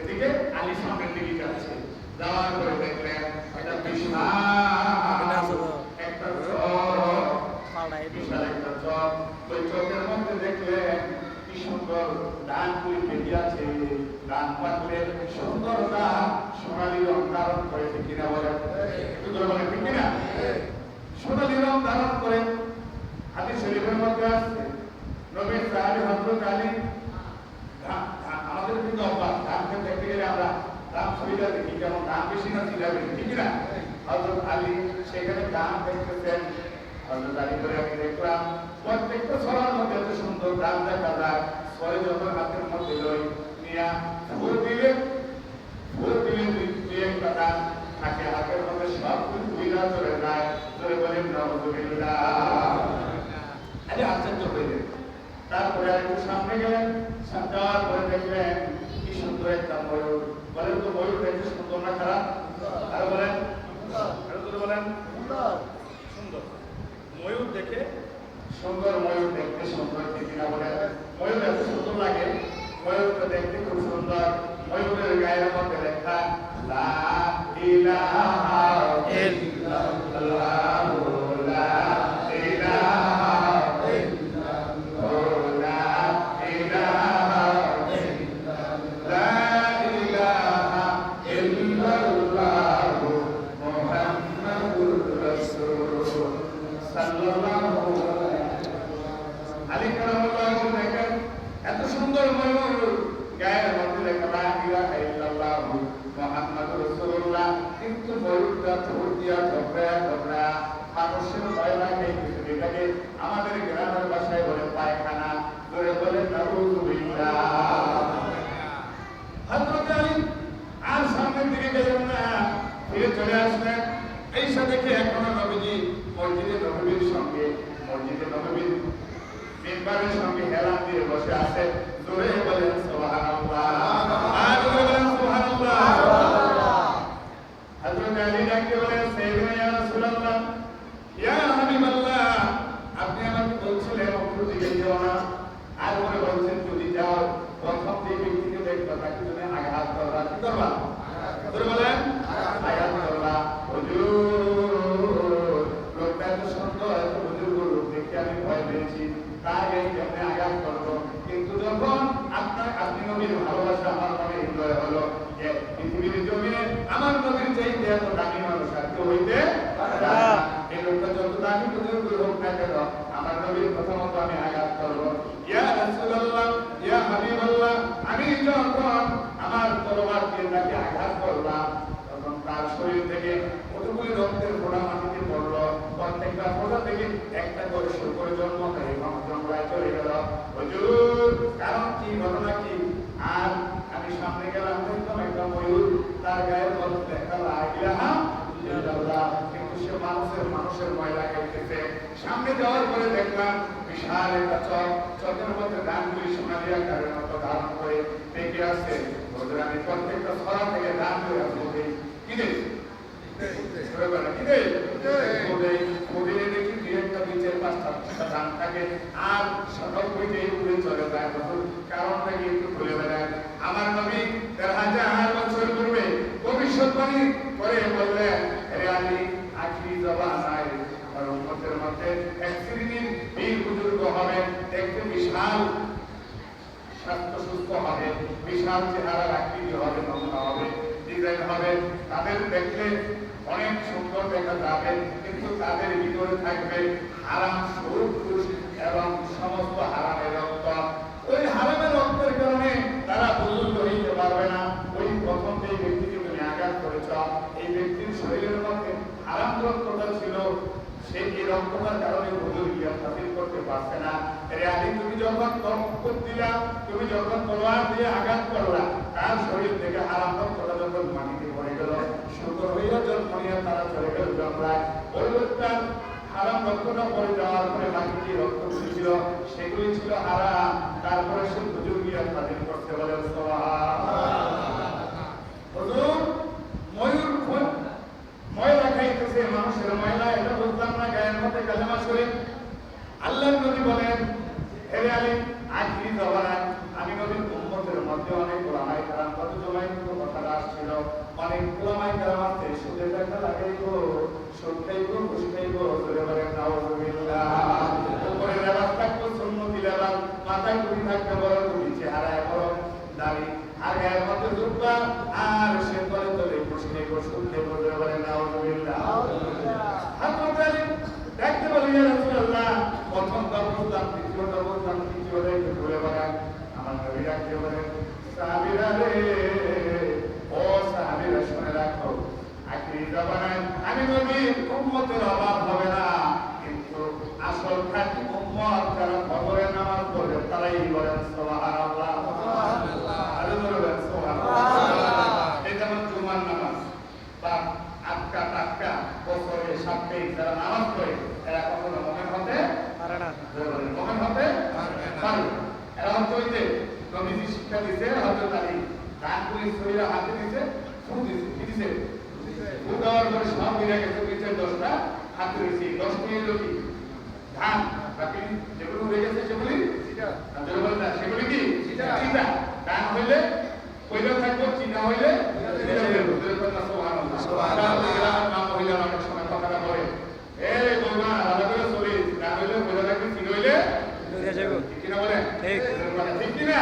এদিকে আলী সামনের দিকে যাচ্ছে, যাওয়ার পরে দেখলেন একটা বিশাল একটা বিশাল একটা চক। ওই চকের মধ্যে দেখলেন কি সুন্দর ডানগুলি বেঁধে আছে, ডান পাতলে সুন্দর ডান সোনালি রং ধারণ করেছে কিনা বলেন, একটু করে বলেন ঠিক কিনা? সোনালি রং ধারণ করে হাদিস শরীফের মধ্যে আসছে নবী সাহাবী হযরত আলী, আমাদের কিন্তু অভ্যাস ধানকে দেখতে গেলে আমরা ধান সুবিধা দেখি, যেমন ধান বেশি না চিরা বেশি, ঠিক না? হযরত আলী সেখানে ধান দেখতেছেন। হযরত আলী করে আমি দেখলাম প্রত্যেকটা ছড়ার মধ্যে এত সুন্দর ধান দেখা যায়। পরে যখন হাতের মধ্যে লই নিয়া ভোর দিলে দুই একটা ধান থাকে হাতের মধ্যে, সব দুইটা চলে যায়। ধরে বলেন নাউযুবিল্লাহ, আরে আশ্চর্য হইলেন। তারপরে একটু সামনে গেলেন, যাওয়ার পরে দেখলেন কি সুন্দর একটা ময়ূর। বলেন তো ময়ূর দেখতে সুন্দর না খারাপ? আর বলেন, আরো জোরে বলেন, সুন্দর ময়ূর দেখে সুন্দর, ময়ূর দেখতে সুন্দর ঠিক না বলেন? ময়ূর এত সুন্দর লাগে, ময়ূরটা দেখতে খুব সুন্দর। ময়ূরের গায়ের মধ্যে লেখা লা ইলাহা ইল্লাল্লাহ, লা ইলাহা এত সুন্দর ময়ূর, গায়ের মধ্যে লেখা লা ইলাহা ইল্লাল্লাহ মুহাম্মাদুর রাসূলুল্লাহ, কিন্তু ময়ূরটা ঠোঁট দিয়া ঝগড়া মানুষের ময়লা খাইতেছে, এটাকে আমাদের গ্রামের ভাষায় বলে পায়খানা। ধরে বলে নাউযুবিল্লাহ। হযরত আলী আর সামনের দিকে গেলেন না, ফিরে চলে আসলেন। এই সাথে কি এখনো নবীজি মসজিদে নববীর সঙ্গে, মসজিদে নববীর মিম্বারের সঙ্গে হেলান দিয়ে বসে আছে। জোরে বলেন সুবহানাল্লাহ, আর জোরে বলেন সুবহানাল্লাহ। হযরত আলী ডাকতে বলেন সাইয়েদনা ইয়া রাসূলুল্লাহ, ইয়া হাবিবাল্লাহ, আপনি আমাকে বলছিলেন অপর দিকে যেও না, আর বলে বলছেন যদি যাও প্রথম যে ব্যক্তিকে দেখবা তাকে তুমি আঘাত করবা। কি করবা? জোরে বলেন, আঘাত করবা। হুজুর লোকটা এত সুন্দর, এত বুজুর্গ লোক দেখে আমি ভয় পেয়েছি, তাকে কেমনে আঘাত করবো। কিন্তু যখন আপনি নবীর ভালোবাসা আমার মনে হৃদয় হলো যে পৃথিবীর জমিনে আমার নবীর চাইতে এত দামি মানুষ আর কেউ হইতে পারে না। এই লোকটা যত দামি বুজুর্গ হোক না কেন, আমার নবীর কথা মতো আমি আঘাত করবো। ইয়া রাসূলুল্লাহ, ইয়া হাবিবাল্লাহ, আমি যখন আমার তরবার দিয়ে তাকে আঘাত করলাম, তখন তার শরীর থেকে কতগুলি রক্তের ফোঁটা মাটিতে পড়লো। প্রত্যেকটা ফোঁটা থেকে একটা করে শুকর জন্মকারী জঙ্গলায় চলে গেল। হুজুর কারণ কি, ঘটনা কি? আর আমি সামনে গেলাম, দেখলাম একটা ময়ূর, তার গায়ের মধ্যে লেখা লা ইলাহা ইল্লাল্লাহ, কিন্তু সে মানুষের ময়লা খাইতেছে। সামনে যাওয়ার পরে দেখলাম বিশাল একটা চক, চকের মধ্যে ধানগুলি সোনালি আকারের মতো ধারণ করে দেখে আসছে। হুজুর আমি প্রত্যেকটা ছড়া থেকে ধান করে আসবো, কি দেখি ধান থাকে আর সকাল হইতে উড়ে চলে যায়। কারণটাকে একটু খুলে বেড়ায়। আমার নবী ১৩,০০০ বছর পূর্বে ভবিষ্যৎবাণী করে বললেন, হে আলী, আখিরি জবানায় আমার উম্মতের মধ্যে এক শ্রেণীর বীর বুজুর্গ হবে, দেখতে বিশাল স্বাস্থ্য সুস্থ হবে, বিশাল চেহারার আকৃতি হবে, নমুনা হবে, ডিজাইন হবে। তাদের দেখলে অনেক সুন্দর দেখা যাবে, কিন্তু তাদের ভিতরে থাকবে হারাম সুদ, ঘুষ এবং সমস্ত হারামের রক্ত। ওই হারামের রক্তের কারণে তারা বুজুর্গ হইতে পারবে না। ওই প্রথম যে ব্যক্তিকে তুমি আঘাত করেছ, এই ব্যক্তির শরীরের মধ্যে হারাম রক্তটা ছিল, সে এই রক্তটার কারণে বুজুর্গিয়া হাসিল করতে পারছে না। এর আগে তুমি যখন তরফ দিলা, তুমি যখন তলোয়ার দিয়ে আঘাত করলা, তার শরীর থেকে হারাম রক্তটা যখন মাটিতে পড়ে গেল, সুন্দর হইয়া জন্ম নিয়ে তারা চলে গেল জঙ্গলায়। ওই লোকটার হারাম রক্তটা পড়ে যাওয়ার পরে বাকি যে রক্তগুলি ছিল সেগুলি ছিল হারাম। তারপরে সে বুজুর্গিয়া হাসিল করতে বলে হুজুর ময়ূর ময়লা খাইতেছে, মানুষের ময়লা, এটা বুঝলাম না। গায়ের মধ্যে কালেমা শরীফ। আল্লাহর নবী বলেন, হে আলী, আখিরি জবানায় আমি নবীর উম্মতের মধ্যে অনেক ওলামায়ে কেরাম কত জমায়েত আর এর মধ্যে জুব্বা আর সে তলে তলে বসে বসে বলে বলে নাউজুবিল্লাহ হযরত আলী দেখতে বলি ইয়া রাসূলুল্লাহ প্রথমটা বললাম দ্বিতীয়টা বললাম তৃতীয়টা একটু ঘুরে বেড়ান আমার নবী ডাকতে বলেন সাহাবীরা রে ও সাহাবীরা শুনে রাখো আখিরি জামানায় আমি নবীর উম্মতের অভাব হবে না কিন্তু আসল খাঁটি উম্মত যারা ফজরের নামাজ পড়বে তারাই বলেন সুবহানাল্লাহ সুবহানাল্লাহ আরে বলেন সুবহানাল্লাহ এই যেমন জুমার নামাজ বা আটকা টাটকা বছরে সাতটাই যারা নামাজ পড়ে এরা কখনো মনে হতে পারে না মনে হতে পারে এরা হচ্ছে নবীজি শিক্ষা দিয়েছে হযরত আলী কান পুলিশ শরীরে হাতে দিয়েছে ফুল দিয়েছে কি দিয়েছে ফুল দেওয়ার পরে সব মিলে গেছে নিচে 10টা হাতে দিয়েছে 10টি হলো কি ধান বাকি যেগুলো রয়ে গেছে সেগুলি চিটা সেগুলি কি চিটা ধান হইলে কইলে থাকবো চিটা হইলে সুবহানাল্লাহ নাম হইলে অনেক সময় কথাটা বলে এই বলবা রাজা করে চলি না হইলে কইলে থাকবি চিটা হইলে ঠিক কিনা বলে ঠিক কিনা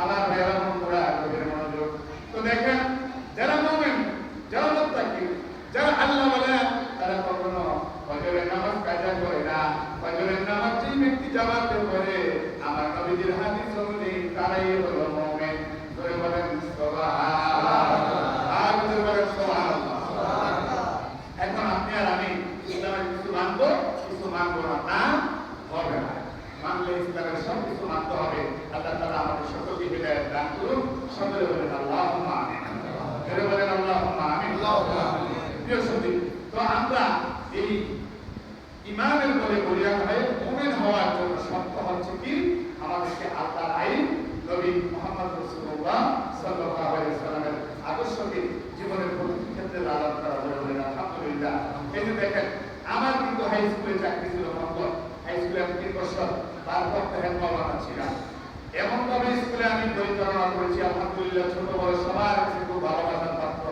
আমার ভাইরা বন্ধুরা মনোযোগ তো দেখেন যারা মুমিন যারা মুত্তাকি যারা আল্লাহ বলে তারা কখনো ফজরের নামাজ কাজা করে না ফজরের নামাজ যে ব্যক্তি জামাতে পড়ে আমার নবীজির হাদিস অনুযায়ী তারাই হলো মুমিন ধরে বলেন সুবহানাল্লাহ আর ধরে বলেন সুবহানাল্লাহ এখন আপনি আর আমি ইসলামের কিছু মানবো না তা হবে না মানলে ইসলামের সব কিছু মানতে হবে আল্লাহ তাআলা আমাদের সকলকে হিদায়াত দান করুন সকলে বলেন আল্লাহুম্মা আমিন ধরে বলেন আল্লাহুম্মা আমিন প্রিয় সুধী তো আমরা এই ইমানের বলে বলিয়া হয়ে মুমিন হওয়ার জন্য শর্ত হচ্ছে কি আমাদেরকে আল্লাহর আইন নবী মুহাম্মদ রাসূলুল্লাহ সাল্লাল্লাহু আলাইহি ওয়াসাল্লামের আদর্শকে জীবনের প্রতিটি ক্ষেত্রে লালন করা বলেন আলহামদুলিল্লাহ এই যে দেখেন আমার কিন্তু হাই স্কুলে চাকরি ছিল মহম্মদ হাই স্কুলে আমি 3 বছর তারপর হেড মাওলানা ছিলাম এমন ভাবে স্কুলে আমি পরিচালনা করেছি আলহামদুলিল্লাহ ছোট বড় সবার কাছে খুব ভালোবাসার পাত্র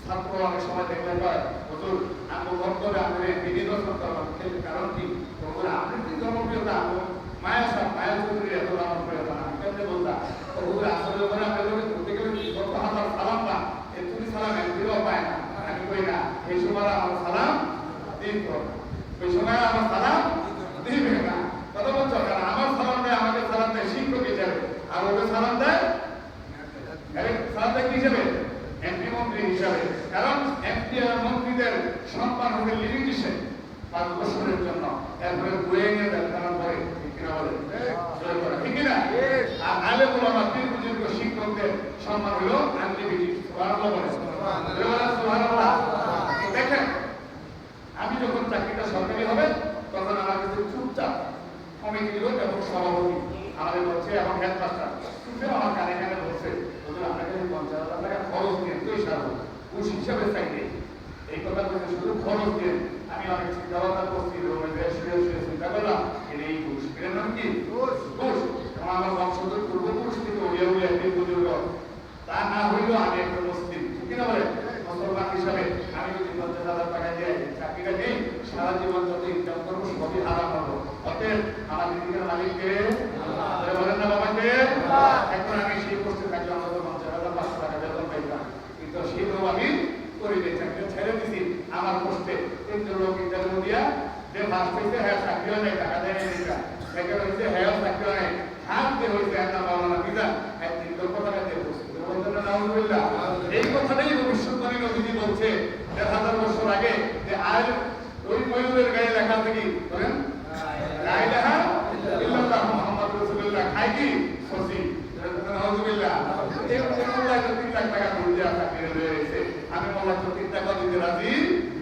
ছাত্র অনেক সময় দেখলে হয় হুজুর আমি বক্তব্যে আমাদের বিভিন্ন কারণ কি হুজুর আপনি কি জনপ্রিয়তা মায়া সাহেব মায়া চৌধুরী এত জনপ্রিয়তা আমি কেমনে বলতাম হুজুর আসলে ওখানে আপনাদের ধরতে গেলে কত হাজার সালাম না তুমি সালাম একদিনও পায় না আমি কই না এই সময় আমার সালাম দিন ওই সময় আমার সালাম দিবে না কত বলছো কারণ আমার সালাম দেয় আমাকে সালাম দেয় শিক্ষক হিসাবে আর ওকে সালাম দেয় সালাম দেয় কি হিসাবে এমপি মন্ত্রী হিসাবে কারণ এমপি আর মন্ত্রীদের সম্মান হবে লিমিটেশন 5 বছরের জন্য এরপরে বয়ে নিয়ে দেখানোর পরে ঠিক কিনা বলে ঠিক কিনা আর আলে ওলামা পীর বুজুর্গ শিক্ষকদের সম্মান হলো আনলিমিটেড সুবহানাল্লাহ বলে সুবহানাল্লাহ দেখেন আমি যখন চাকরিটা সরকারি হবে তখন আমার কাছে চুপচাপ কমিটির লোক এবং সভাপতি আমাদের বলছে এবং হেডমাস্টার শুধু আমার কানে কানে বলছে হুজুর আপনাকে 50,000 টাকা খরচ দিয়ে তুই সারবো ঘুষ হিসাবে চাইলে এই কথা বলতে শুধু খরচ দিয়ে আমি অনেক চিন্তা ভাবনা করছি চিন্তা করলাম এই ঘুষ এর নাম কি ঘুষ আমার বংশধর পূর্বপুরুষ থেকে উড়িয়ে উড়িয়ে একদিন বুঝল তা না হইলেও আমি একটা মুসলিম ঠিক কিনা বলে মুসলমান হিসাবে আমি যদি 50,000 টাকা দিয়ে চাকরিটা দিই সারা জীবন যত ইনকাম করবো সবই হারাম হলো অতএব আমার দিদিকের মালিককে বলেন না বাবাকে এখন আমি সেই পোস্টে থাকলে আমাদের 50,500 টাকা বেতন পাইতাম কিন্তু সেটাও আমি করি নাই চাকরি ছেড়ে দিছি আমার পোস্টে 3 লোক ইন্টারভিউ দিয়া যে ফার্স্ট হয়েছে হ্যাঁ চাকরিও নেই টাকা দেয় নাই সেকেন্ড হয়েছে হ্যাঁ চাকরিও নেই হাত দিয়ে হয়েছে একটা মাওলানা বিধান এক 3 লক্ষ টাকা দিয়ে বসছে নাউজুবিল্লাহ এই কথাটাই ভবিষ্যৎবাণী নবীজি বলছে 1000 বছর আগে যে আর ওই ময়ূরের গায়ে লেখা থেকে বলেন লা ইলাহা ইল্লাল্লাহ মুহাম্মাদুর রাসূলুল্লাহ খায় কি সসি নাউজুবিল্লাহ এই মোল্লা 3 লাখ টাকা দিয়ে দেয়া চাকরি রয়েছে আমি মোল্লা 3 টাকা দিতে রাজি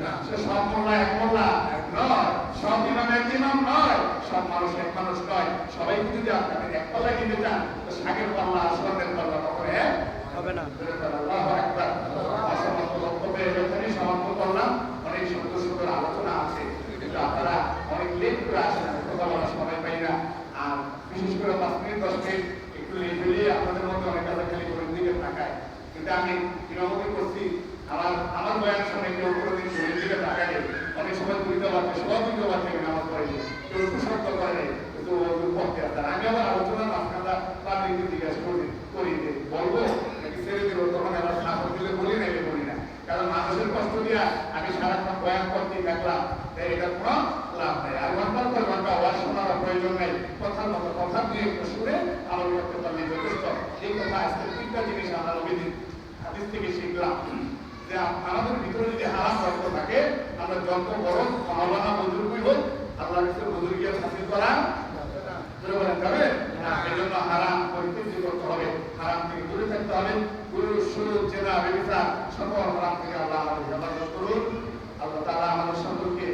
না সে সব মোল্লা এক মোল্লা নয় সব ইমাম এক ইমাম নয় সব মানুষ এক মানুষ নয় সবাই যদি আপনাকে এক পাল্লা কিনতে চান তো শাকের পাল্লা আসমানের পাল্লা কখনো এক হবে না আল্লাহু আকবার অসংখ্য বক্তব্যে এখানে সমাপ্ত করলাম অনেক সুন্দর সুন্দর আলোচনা আছে কিন্তু আপনারা অনেক লেট করে আসেন কথা বলার সময় পাই না আর বিশেষ করে 5 মিনিট 10 মিনিট একটু লেট হলে আপনাদের মধ্যে অনেক কথা খালি করে দিকে তাকায় কিন্তু আমি ইমামতি করছি আমার বয়ান সময় কেউ কোনো দিন শরীর দিকে তাকায় অনেক সময় দুইবার থেকে নামাজ পড়ে কেউ একটু শব্দ করে কিন্তু পক্ষে আমি আবার আলোচনার মাঝখানটা পাবলিককে জিজ্ঞাসা করি করিতে বলবো নাকি ছেড়ে দেবো, তখন আবার সাপোর্ট দিলে বলি না, এলে বলি না। কারণ মানুষের কষ্ট দিয়া আমি সারাক্ষণ বয়ান করতেই থাকলাম, এটা কোনো লাভ নেই। আর ঘন্টার পর ঘন্টা আওয়াজ শোনার প্রয়োজন নেই, কথার মতো কথা দিয়ে একটু শুনে আমল করতে পারলে যথেষ্ট। এই কথা আজকে 3টা জিনিস আমরা নবীদের হাদিস থেকে শিখলাম, যে আমাদের ভিতরে যদি হারাম রক্ত থাকে, আমরা যত বড় মাওলানা বুজুর্গই হোক, আল্লাহর কাছে বুজুর্গিয়াত হাসিল করা যাবে না। এই জন্য হারাম পরিত্যাগ করতে হবে, হারাম থেকে দূরে থাকতে হবে। গুরু সুদ জেনা ব্যভিচার সকল হারাম থেকে আল্লাহ আমাদের হেফাজত করুন। আল্লাহ তাআলা আমাদের সকলকে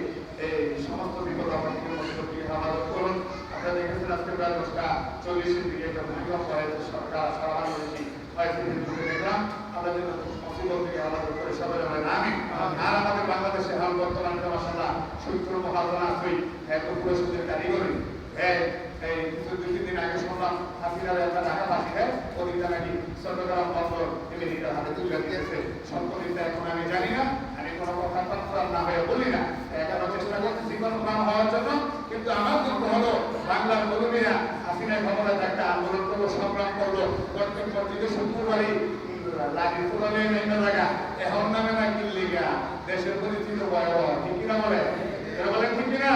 এই সমস্ত বিপদ আপদ থেকে হেফাজত করুন। আপনারা দেখেছেন আজকে প্রায় 10:40 দিকে একটা ভূমিকম্প হয়েছে, সরকার সারা বাংলাদেশি হয়েছে, দেখলাম। আমরা যেন মুসিবত থেকে হেফাজত করে সবাই বলেন আমিন। আর আমাদের বাংলাদেশে হাল বর্তমানে মাশাআল্লাহ সূত্র মহাজনা আছেই, এত পুরো সুদের কারিগরি। এই কিছু 2-3 দিন আগে শুনলাম হাসিনার একটা ঢাকা বাসীদের ওদিকটা নাকি চট্টগ্রাম বন্দর আমেরিকার হাতে তুলে দিয়েছে। সম্পত্তিটা এখন আমি জানি না, আমি কোনো কথা তৎপর না হয়ে বলি না, এখনো চেষ্টা করতেছি কনফার্ম হওয়ার জন্য। কিন্তু আমার দুঃখ হলো বাংলার কর্মীরা হাসিনার ক্ষমতা একটা আন্দোলন করলো, সংগ্রাম করলো, প্রত্যেক শুক্রবারই লাগি তুলে নেই জায়গা এখন নামে না কিল্লিগা দেশের পরিস্থিতি ভয়াবহ, ঠিক কিনা বলে? বলেন ঠিক কিনা?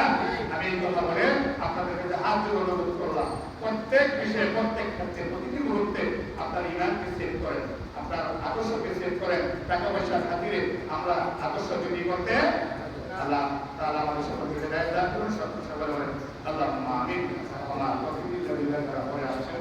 আমি এই কথা বলে আপনাদের কাছে হাত জোড়ে অনুরোধ করলাম, প্রত্যেক বিষয়ে প্রত্যেক ক্ষেত্রে প্রতিটি মুহূর্তে আপনার ইমানকে সেট করেন, আপনার আদর্শকে সেট করেন। টাকা পয়সার খাতিরে আমরা আদর্শ যদি করতে আল্লাহ তাআলা আমাদের সকলকে হেদায়েত দান করুন। সবাই বলেন আল্লাহুম্মা আমিন। আমার প্রতিটি পরে আসছে